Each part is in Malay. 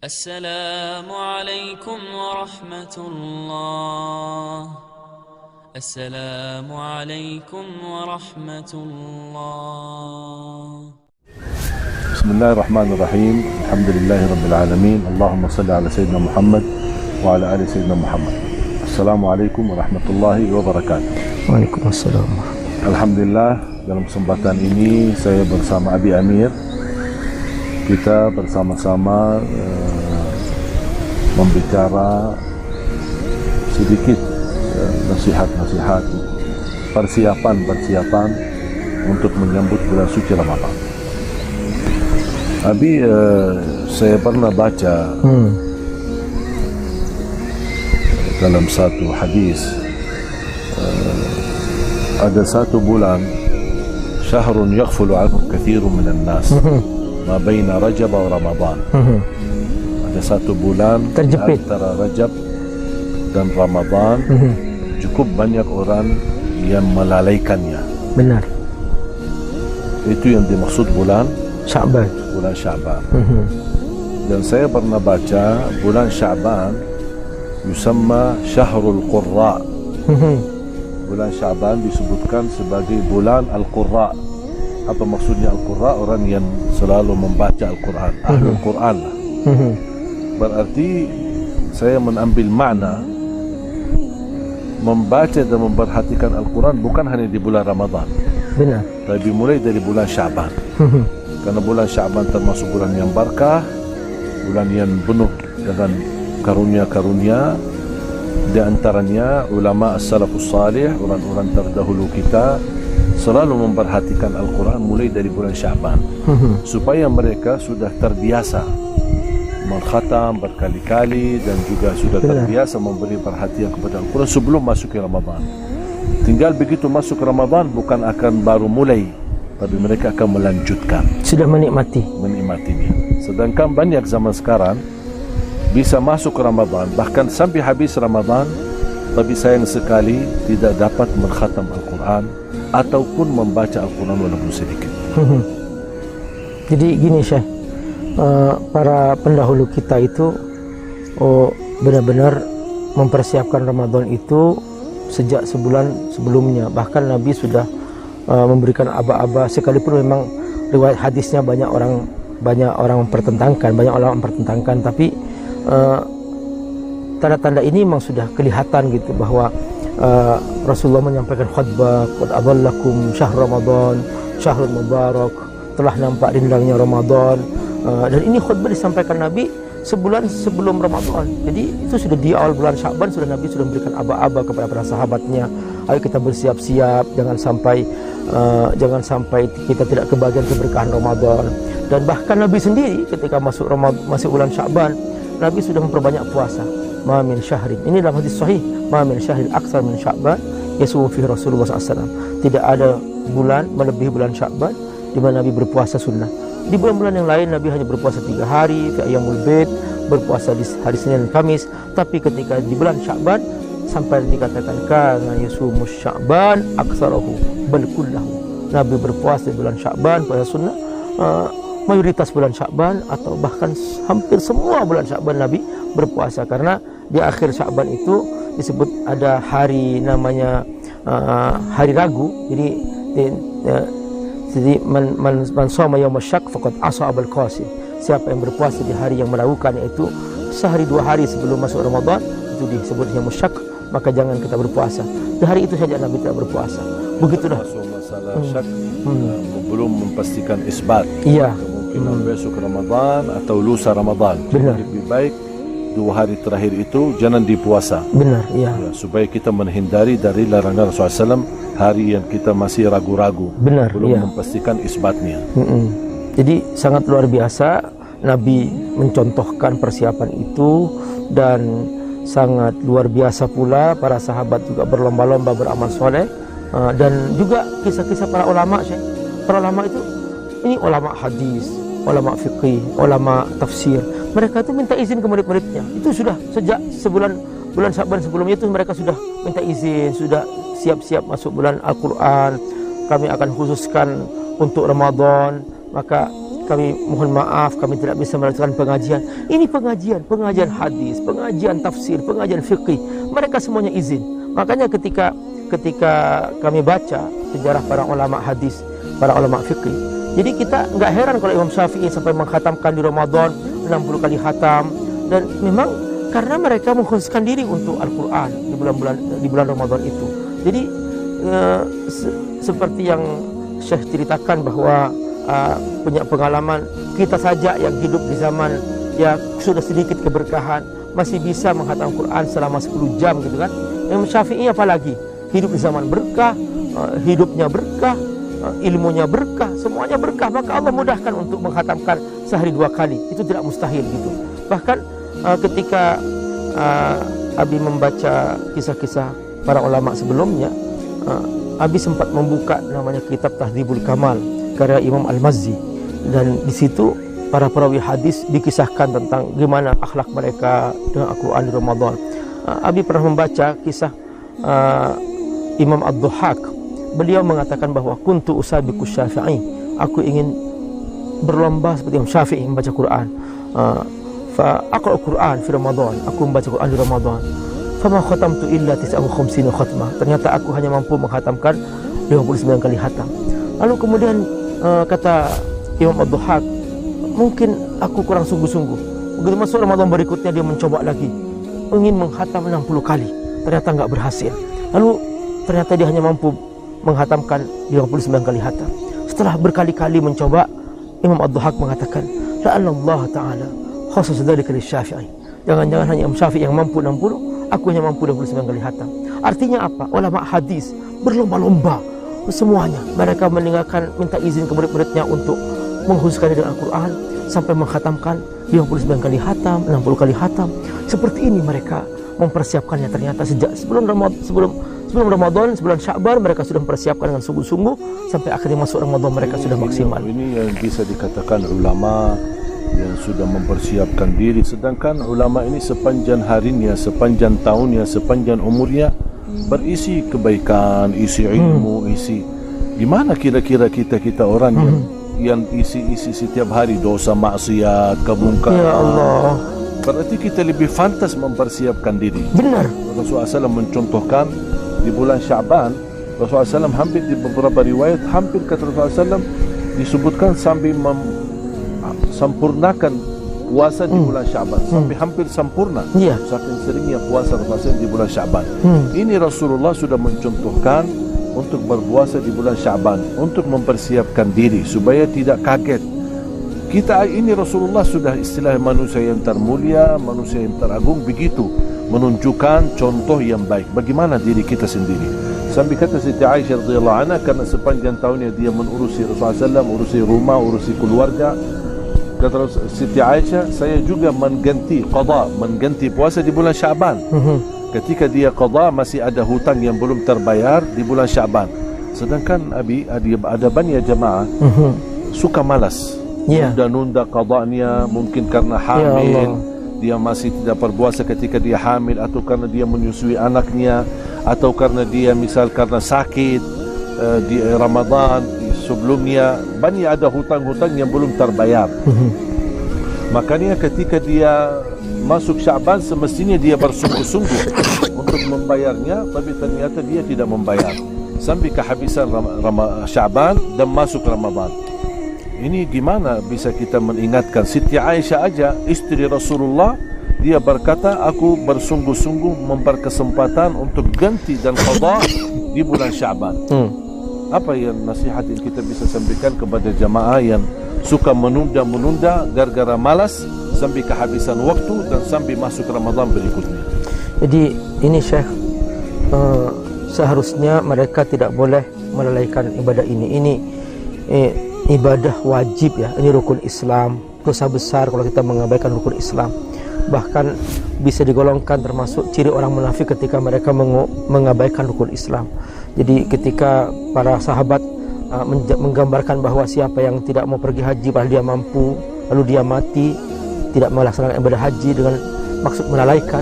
السلام عليكم ورحمة الله. السلام عليكم ورحمة الله. بسم الله الرحمن الرحيم. الحمد لله رب العالمين. اللهم صل على سيدنا محمد وعلى آل سيدنا محمد. السلام عليكم ورحمة الله وبركاته. Waalaikumsalam. Alhamdulillah, dalam kesempatan ini saya bersama Abi Amir. Kita bersama-sama membicara sedikit nasihat-nasihat persiapan untuk menyambut bulan suci Ramadan. Abi, saya pernah baca dalam satu hadis, ada satu bulan, syahrun yaghfulu anhu kathirun minan nas, ma baina Rajab wa Ramadan. Ada satu bulan terjepit antara Rajab dan Ramadan, cukup banyak orang yang melalaikannya. Benar. Itu yang dimaksud bulan Sya'ban. Bulan Sya'ban. Dan saya pernah baca bulan Sya'ban yusamma Syahrul Qurra. Bulan Sya'ban disebutkan sebagai bulan Al-Qurra. Apa maksudnya Al-Qurra? Orang yang selalu membaca Al-Quran, Ahlul Quran lah. Berarti saya mengambil makna membaca dan memperhatikan Al-Quran bukan hanya di bulan Ramadan. Benar. Tapi mulai dari bulan Sya'ban. Karena bulan Sya'ban termasuk bulan yang barakah, bulan yang penuh dengan karunia-karunia. Di antaranya ulama as-salafus salih, orang-orang terdahulu kita selalu memperhatikan Al-Quran mulai dari bulan Sya'ban, supaya mereka sudah terbiasa mengkhatam berkali-kali dan juga sudah terbiasa memberi perhatian kepada Al-Quran sebelum masuk ke Ramadan. Tinggal begitu masuk Ramadan bukan akan baru mulai, tapi mereka akan melanjutkan, sudah menikmatinya. Sedangkan banyak zaman sekarang bisa masuk Ramadan bahkan sampai habis Ramadan, tapi sayang sekali tidak dapat mengkhatam Al-Quran ataupun membaca Al-Quran walaupun sedikit. Jadi gini Syekh, para pendahulu kita itu benar-benar mempersiapkan Ramadan itu sejak sebulan sebelumnya. Bahkan Nabi sudah memberikan aba-aba, sekalipun memang riwayat hadisnya banyak orang mempertentangkan, tapi tanda-tanda ini memang sudah kelihatan gitu bahwa Rasulullah menyampaikan khutbah, qad adhallakum syahr Ramadan, syahrul mubarak, telah nampak rindangnya Ramadan. Dan ini khutbah disampaikan Nabi sebulan sebelum Ramadan. Jadi itu sudah di awal bulan Sya'ban sudah Nabi sudah memberikan aba-aba kepada para sahabatnya. Ayo kita bersiap-siap, jangan sampai kita tidak kebagian keberkahan Ramadan. Dan bahkan Nabi sendiri ketika masuk bulan Sya'ban, Nabi sudah memperbanyak puasa. Ma min syahrin, ini dalam hadis sahih, ma min syahrin aktsar min Sya'ban yasumu fihi Rasulullah SAW. Tidak ada bulan melebihi bulan Sya'ban di mana Nabi berpuasa sunnah. Di bulan-bulan yang lain Nabi hanya berpuasa 3 hari, fi ayyamul bid, berpuasa di hari Senin dan Kamis. Tapi ketika di bulan Sya'ban sampai dikatakan kana yasumu Sya'ban aktsarahu bal kullahu. Nabi berpuasa di bulan Sya'ban, puasa sunnah, mayoritas bulan Sya'ban atau bahkan hampir semua bulan Sya'ban Nabi berpuasa. Karena di akhir Sya'ban itu disebut ada hari namanya hari Ragu. Jadi man shoma yaum asy-syak faqad asa Abul Qasim. Siapa yang berpuasa di hari yang meragukan, yaitu sehari 2 hari sebelum masuk Ramadan, itu disebut yaum asy-syak, maka jangan kita berpuasa. Di hari itu saja Nabi tidak berpuasa. Begitulah. Masalah syak belum memastikan isbat. Iya. Kemungkinan besok Ramadan atau lusa Ramadan. Benar. Lebih baik 2 hari terakhir itu jangan dipuasa. Benar, iya. Supaya kita menghindari dari larangan Rasulullah SAW hari yang kita masih ragu-ragu, benar, belum iya, memastikan isbatnya. Jadi sangat luar biasa Nabi mencontohkan persiapan itu, dan sangat luar biasa pula para sahabat juga berlomba-lomba beramal soleh. Dan juga kisah-kisah para ulama, Syekh. Para ulama itu, ini ulama hadis, ulama fiqih, ulama tafsir. Mereka itu minta izin ke murid-muridnya. Itu sudah sejak bulan Sya'ban sebelumnya itu mereka sudah minta izin, sudah siap-siap masuk bulan Al-Quran. Kami akan khususkan untuk Ramadan. Maka kami mohon maaf, kami tidak bisa melakukan pengajian. Ini pengajian hadis, pengajian tafsir, pengajian fikih. Mereka semuanya izin. Makanya ketika kami baca sejarah para ulama hadis, para ulama fikih, jadi kita nggak heran kalau Imam Syafi'i sampai mengkhatamkan di Ramadan 60 kali khatam. Dan memang karena mereka mengkhususkan diri untuk Al-Quran di bulan Ramadan itu. Jadi seperti yang Syekh ceritakan bahwa punya pengalaman, kita saja yang hidup di zaman ya sudah sedikit keberkahan masih bisa menghatam Quran selama 10 jam gitu kan. Imam Syafi'i apalagi hidup di zaman berkah, hidupnya berkah, ilmunya berkah, semuanya berkah, maka Allah mudahkan untuk menghatamkan sehari 2 kali. Itu tidak mustahil gitu. Bahkan ketika Abi membaca kisah-kisah para ulama sebelumnya, Abi sempat membuka namanya kitab Tahdhibul Kamal karya Imam Al-Mazzi, dan di situ para perawi hadis dikisahkan tentang gimana akhlak mereka dengan Al-Quran di Ramadan. Abi pernah membaca kisah Imam Ad-Dhuhak. Beliau mengatakan bahwa kuntu usabiqu Syafi'i, aku ingin berlomba seperti Imam Syafi'i membaca Quran. Fa aqra'u Quran fi Ramadan, aku membaca Quran di Ramadan. Fama khatamtu illa 59 khatmah. Ternyata aku hanya mampu menghatamkan 59 kali khatam. Lalu kemudian kata Imam Ad-Dhuhak, mungkin aku kurang sungguh-sungguh. Begitu masuk Ramadan berikutnya dia mencoba lagi, ingin menghatam 60 kali. Ternyata enggak berhasil. Lalu ternyata dia hanya mampu menghatamkan 59 kali khatam. Setelah berkali-kali mencoba, Imam Ad-Dhuhak mengatakan, la'anallahu ta'ala khusus dzalika lisyafi'i. Jangan-jangan hanya Imam Syafi'i yang mampu 60, aku hanya mampu 29 kali khatam. Artinya apa? Ulama hadis berlomba-lomba semuanya. Mereka meninggalkan minta izin ke murid-muridnya untuk mengkhususkan diri dengan Al-Quran sampai menghatamkan 59 kali khatam, 60 kali khatam. Seperti ini mereka mempersiapkannya. Ternyata sejak sebelum Ramadan, sebulan Sya'ban mereka sudah mempersiapkan dengan sungguh-sungguh sampai akhirnya masuk Ramadan mereka sudah maksimal. Ini yang bisa dikatakan ulama yang sudah mempersiapkan diri, sedangkan ulama ini sepanjang harinya, sepanjang tahunnya, sepanjang umurnya berisi kebaikan, isi ilmu, isi. Gimana kira-kira kita orang yang isi setiap hari dosa, maksiat, kebungkaran? Ya Allah. Berarti kita lebih pantas mempersiapkan diri. Benar. Rasulullah SAW mencontohkan di bulan Sya'ban, Rasulullah SAW hampir di beberapa riwayat, hampir kata Rasulullah SAW disebutkan sambil sempurnakan puasa di bulan Sya'ban, sampai hampir sempurna. Saking seringnya puasa Rasulullah di bulan Sya'ban. Ini Rasulullah sudah mencontohkan untuk berpuasa di bulan Sya'ban, untuk mempersiapkan diri supaya tidak kaget. Kita ini Rasulullah sudah istilah manusia yang termulia, manusia yang teragung, begitu menunjukkan contoh yang baik. Bagaimana diri kita sendiri? Sampai kata Siti Aisyah radhiyallahu anha, karena sepanjang tahunnya dia menurusi Rasulullah SAW, urusi rumah, urusi keluarga. Kata Siti Aisyah, saya juga mengganti puasa di bulan Sya'ban. Ketika dia qada masih ada hutang yang belum terbayar di bulan Sya'ban. Sedangkan ada banyak jamaah suka malas, nunda qadanya, mungkin karena hamil, dia masih tidak berpuasa ketika dia hamil, atau karena dia menyusui anaknya, atau karena dia misal karena sakit di Ramadan sebelumnya, banyak ada hutang-hutang yang belum terbayar. Makanya ketika dia masuk Sya'ban semestinya dia bersungguh-sungguh untuk membayarnya, tapi ternyata dia tidak membayar sampai kehabisan Sya'ban dan masuk Ramadan. Ini gimana bisa kita mengingatkan? Siti Aisyah aja, istri Rasulullah, dia berkata, aku bersungguh-sungguh memperkesempatan untuk ganti dan qada di bulan Sya'ban. Apa yang nasihat yang kita bisa sampaikan kepada jamaah yang suka menunda-menunda gara-gara malas sampai kehabisan waktu dan sampai masuk Ramadan berikutnya? Jadi ini Syekh, seharusnya mereka tidak boleh melalaikan ibadah ini. Ini ibadah wajib ya, ini rukun Islam. Dosa besar kalau kita mengabaikan rukun Islam. Bahkan bisa digolongkan termasuk ciri orang munafik ketika mereka mengabaikan rukun Islam. Jadi ketika para sahabat menggambarkan bahwa siapa yang tidak mau pergi haji padahal dia mampu, lalu dia mati tidak melaksanakan ibadah haji dengan maksud melalaikan,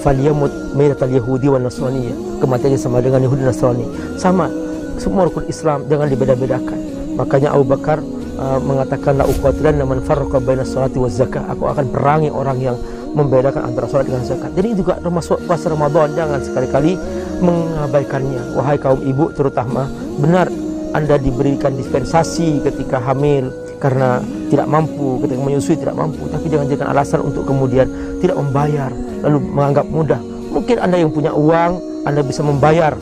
falyamut maitatal yahudi wan nasrani, kematiannya sama dengan Yahudi dan Nasrani. Sama, semua rukun Islam jangan dibeda-bedakan. Makanya Abu Bakar mengatakan la uqatilanna man farraqa baina sholati waz zakah, aku akan perangi orang yang membedakan antara salat dengan zakat. Jadi juga termasuk puasa Ramadan, jangan sekali-kali mengabaikannya. Wahai kaum ibu terutama, benar Anda diberikan dispensasi ketika hamil karena tidak mampu, ketika menyusui tidak mampu, tapi jangan jadikan alasan untuk kemudian tidak membayar lalu menganggap mudah. Mungkin Anda yang punya uang, Anda bisa membayar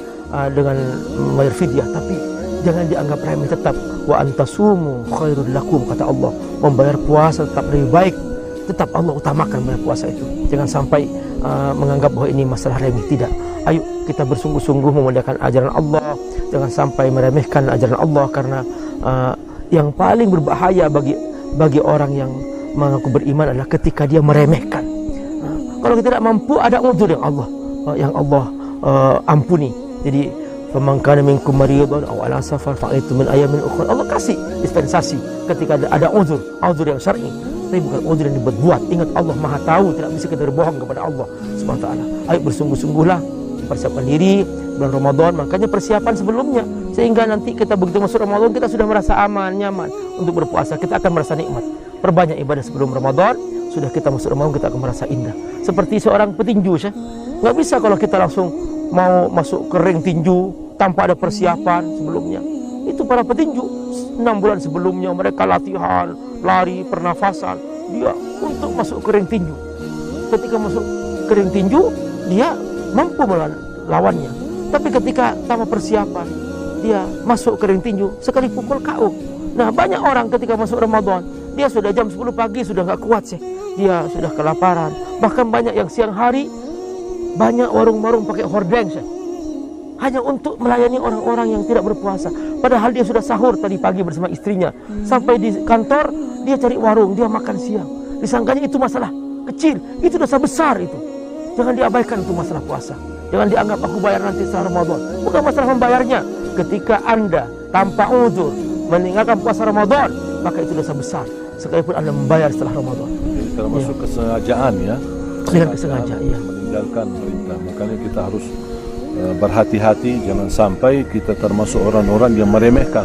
dengan membayar fidyah, tapi jangan dianggap remeh. Tetap wa antasumu khairul lakum, kata Allah, membayar puasa tetap lebih baik. Tetap Allah utamakan membayar puasa itu. Jangan sampai menganggap bahwa ini masalah remeh. Tidak. Ayo kita bersungguh-sungguh memuliakan ajaran Allah. Jangan sampai meremehkan ajaran Allah, karena yang paling berbahaya bagi orang yang mengaku beriman adalah ketika dia meremehkan. Kalau kita tidak mampu, ada uzur yang Allah ampuni. Jadi faman kana minkum maridan aw ala safar fa itu min ayamin ukhra. Allah kasih dispensasi ketika ada uzur yang syar'i, tapi bukan uzur yang dibuat. Ingat, Allah Maha tahu, tidak bisa kita berbohong kepada Allah Subhanahu wa taala. Ayo bersungguh-sungguhlah persiapkan diri bulan Ramadan, makanya persiapan sebelumnya, sehingga nanti kita begitu masuk Ramadan kita sudah merasa aman, nyaman untuk berpuasa. Kita akan merasa nikmat. Perbanyak ibadah sebelum Ramadan, sudah kita masuk Ramadan kita akan merasa indah. Seperti seorang petinju, nggak bisa kalau kita langsung mau masuk ke ring tinju tanpa ada persiapan sebelumnya. Itu para petinju 6 bulan sebelumnya mereka latihan, lari, pernafasan, dia untuk masuk ke ring tinju. Ketika masuk ke ring tinju, dia mampu melawan lawannya. Tapi ketika tanpa persiapan, dia masuk ke ring tinju sekali pukul KO. Nah, banyak orang ketika masuk Ramadan, dia sudah jam 10 pagi sudah nggak kuat dia sudah kelaparan. Bahkan banyak yang siang hari, banyak warung-warung pakai hordeng hanya untuk melayani orang-orang yang tidak berpuasa. Padahal dia sudah sahur tadi pagi bersama istrinya. Sampai di kantor, dia cari warung, dia makan siang. Disangkanya itu masalah kecil, itu dosa besar itu. Jangan diabaikan itu masalah puasa. Jangan dianggap aku bayar nanti setelah Ramadan. Bukan masalah membayarnya. Ketika Anda tanpa uzur meninggalkan puasa Ramadan, maka itu dosa besar, sekalipun Anda membayar setelah Ramadan. Termasuk kesengajaan ya. Dengan kesengajaan, iya. Meninggalkan perintah. Makanya kita harus berhati-hati, jangan sampai kita termasuk orang-orang yang meremehkan.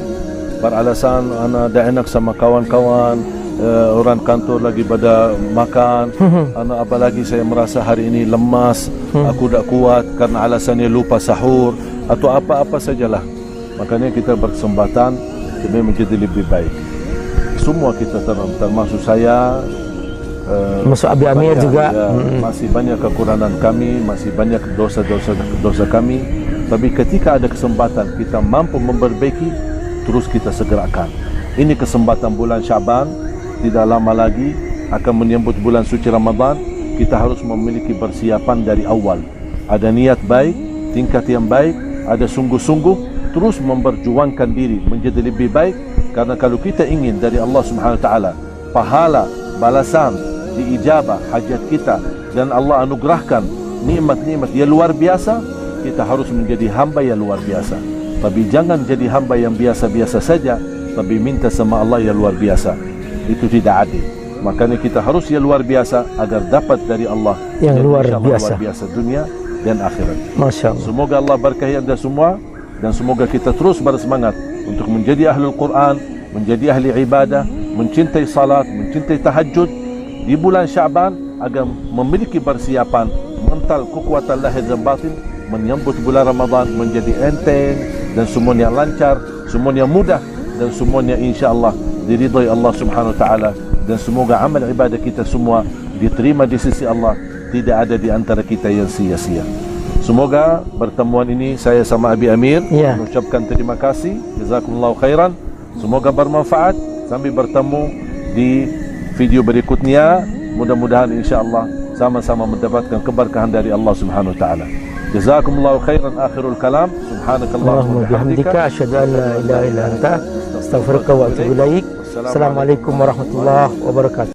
Beralasan anak dah enak sama kawan-kawan, orang kantor lagi pada makan, anak apalagi saya merasa hari ini lemas, aku tak kuat karena alasannya lupa sahur atau apa-apa sajalah. Makanya kita berkesempatan demi menjadi lebih baik. Semua kita termasuk saya, masuk Abi Amir juga masih banyak kekurangan kami, masih banyak dosa kami, tapi ketika ada kesempatan kita mampu memperbaiki, terus kita segerakan. Ini kesempatan bulan Syaban, tidak lama lagi akan menyambut bulan suci Ramadan. Kita harus memiliki persiapan dari awal, ada niat baik, tingkat yang baik, ada sungguh-sungguh, terus memperjuangkan diri menjadi lebih baik. Karena kalau kita ingin dari Allah Subhanahu wa taala pahala, balasan, diijabah hajat kita, dan Allah anugerahkan nikmat-nikmat yang luar biasa, kita harus menjadi hamba yang luar biasa. Tapi jangan jadi hamba yang biasa-biasa saja, tapi minta sama Allah yang luar biasa. Itu tidak adil. Makanya kita harus yang luar biasa agar dapat dari Allah yang luar biasa dunia dan akhirat. Masya Allah. Semoga Allah berkahi anda semua, dan semoga kita terus bersemangat untuk menjadi ahlul Quran, menjadi ahli ibadah, mencintai salat, mencintai tahajud di bulan Syaban, agar memiliki persiapan mental, kekuatan lahir dan batin menyambut bulan Ramadan menjadi enteng dan semuanya lancar, semuanya mudah, dan semuanya insya-Allah diridhai Allah Subhanahu wa taala, dan semoga amal ibadah kita semua diterima di sisi Allah, tidak ada di antara kita yang sia-sia. Semoga pertemuan ini saya sama Abi Amir mengucapkan terima kasih, jazakumullahu khairan. Semoga bermanfaat. Sampai bertemu di video berikutnya, mudah-mudahan insya-Allah sama-sama mendapatkan keberkahan dari Allah Subhanahu wa taala. Jazakumullahu khairan. Akhirul kalam, subhanakallahumma wa bihamdika asyhadu an la ilaha illa anta astaghfiruka wa atubu ilaik. Assalamualaikum warahmatullahi wabarakatuh.